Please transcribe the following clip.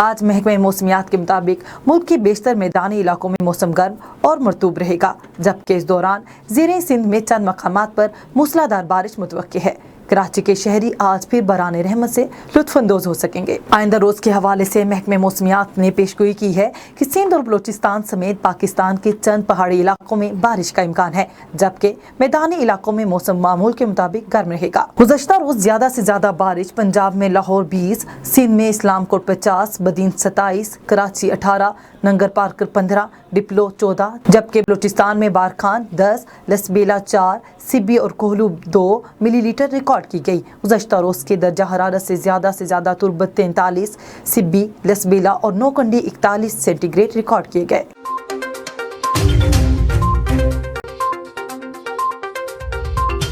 आज महकमे मौसमियात के मुताबिक मुल्क के बेशतर मैदानी इलाकों में मौसम गर्म और मरतूब रहेगा, जबकि इस दौरान ज़ेरे सिंध में चंद मकामात पर मूसलाधार बारिश मुतवक्की है। कराची के शहरी आज फिर बराने रहमत से लुत्फानंदोज हो सकेंगे। आइंदा रोज के हवाले से महकमे मौसमियात ने पेशगोई की है कि सिंध और बलोचिस्तान समेत पाकिस्तान के चंद पहाड़ी इलाकों में बारिश का इम्कान है, जबकि मैदानी इलाकों में मौसम मामूल के मुताबिक गर्म रहेगा। गुज़श्ता रोज ज्यादा से ज्यादा बारिश पंजाब में लाहौर 20, सिंध में इस्लामकोट 50, बदीन 27, कराची 18, नंगर पार्कर 15, डिप्लो 14, जबकि बलोचिस्तान में बारखान 10, लसबेला 4, सिब्बी और कोहलू 2 मिलीलीटर रिकॉर्ड की गई। गुज़श्ता रोज के दर्जा हरारत से ज्यादा तुर्बत 43, सिब्बी, लसबेला और नौकंडी 41 सेंटीग्रेड रिकॉर्ड किए गए।